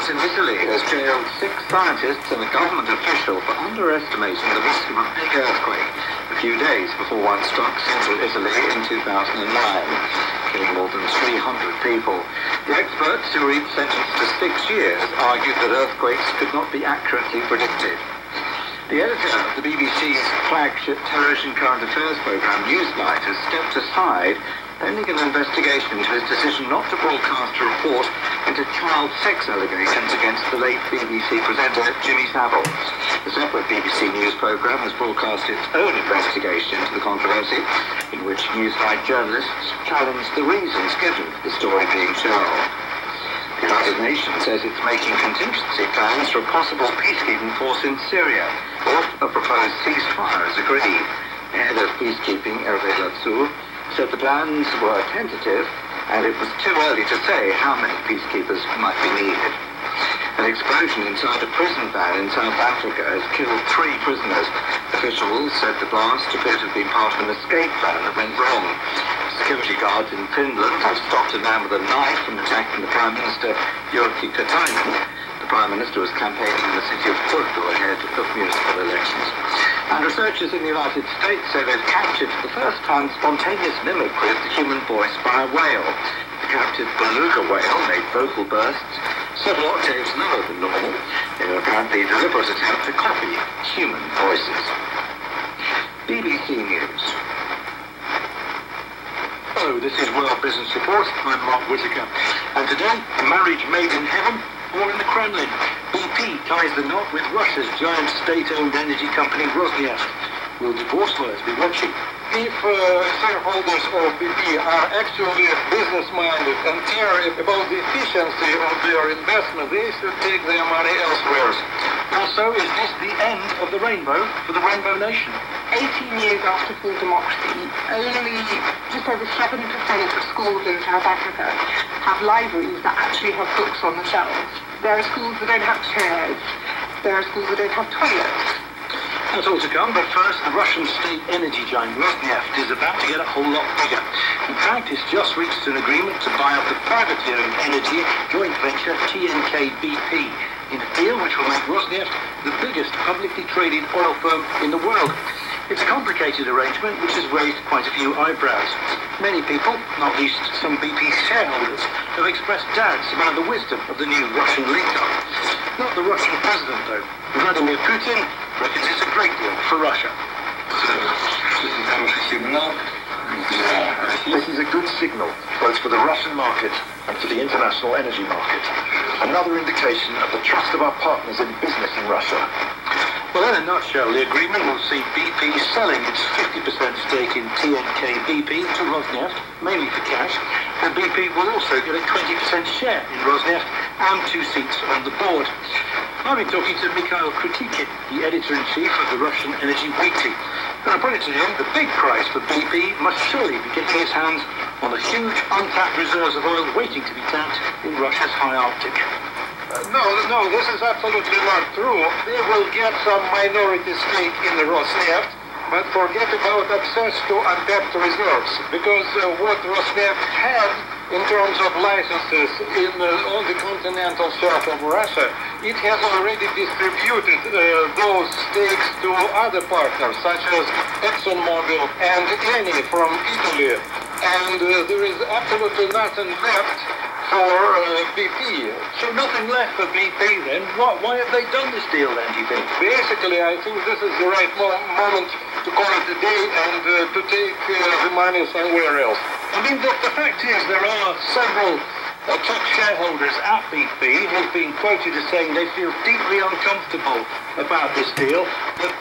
court in Italy has jailed 6 scientists and a government official for underestimating the risk of a big earthquake a few days before one struck central Italy in 2009, killing more than 300 people. The experts, who were each sentenced to 6 years, argued that earthquakes could not be accurately predicted. The editor of the BBC's flagship television current affairs programme Newsnight has stepped aside, pending an investigation into his decision not to broadcast a report into child sex allegations against the late BBC presenter Jimmy Savile. The separate BBC News programme has broadcast its own investigation into the controversy, in which Newsnight journalists challenged the reasons given for the story being shelved. The United Nations says it's making contingency plans for a possible peacekeeping force in Syria, if a proposed ceasefire is agreed. The head of peacekeeping, Hervé Latsou, said the plans were tentative and it was too early to say how many peacekeepers might be needed. An explosion inside a prison van in South Africa has killed 3 prisoners. Officials said the blast appeared to have been part of an escape plan that went wrong. Security guards in Finland have stopped a man with a knife from attacking the Prime Minister, Jyrki Katainen. The Prime Minister was campaigning in the city of Turku ahead of municipal elections. And researchers in the United States say they've captured for the first time spontaneous mimicry of the human voice by a whale. The captured beluga whale made vocal bursts several octaves lower than normal in an apparently deliberate attempt to copy human voices. BBC News. Hello, this is World Business Report. I'm Mark Whittaker. And today, marriage made in heaven or in the Kremlin. BP ties the knot with Russia's giant state-owned energy company Rosneft. Will divorce lawyers be watching? If shareholders of BP are actually business-minded and care about the efficiency of their investment, they should take their money elsewhere. Also, is this the end of the rainbow for the Rainbow Nation? 18 years after full democracy, only just over 7% of schools in South Africa have libraries that actually have books on the shelves. There are schools that don't have chairs. There are schools that don't have toilets. That's all to come, but first, the Russian state energy giant Rosneft is about to get a whole lot bigger. In fact, it's just reached an agreement to buy up the privately owned energy joint venture TNK-BP in a deal which will make Rosneft the biggest publicly traded oil firm in the world. It's a complicated arrangement which has raised quite a few eyebrows. Many people, not least some BP shareholders, have expressed doubts about the wisdom of the new Russian link-up. Not the Russian president, though. Vladimir Putin reckons it's a great deal for Russia. This is a good signal, both for the Russian market and for the international energy market. Another indication of the trust of our partners in business in Russia. Well, in a nutshell, the agreement will see BP selling its 50% stake in TNK-BP to Rosneft, mainly for cash, and BP will also get a 20% share in Rosneft and 2 seats on the board. I've been talking to Mikhail Kritikin, the editor-in-chief of the Russian Energy Weekly, and I put it to him, the big prize for BP must surely be getting his hands on the huge untapped reserves of oil waiting to be tapped in Russia's high Arctic. No, this is absolutely not true. They will get some minority stake in the Rosneft, but forget about access to untapped reserves, because what Rosneft had in terms of licenses on the continental shelf of Russia, it has already distributed those stakes to other partners, such as ExxonMobil and Eni from Italy, and there is absolutely nothing left for BP. So nothing left for BP then? Why have they done this deal then, do you think? Basically, I think this is the right moment to call it a day and to take the money somewhere else. I mean, the fact is there are several top shareholders at BP who've been quoted as saying they feel deeply uncomfortable about this deal, but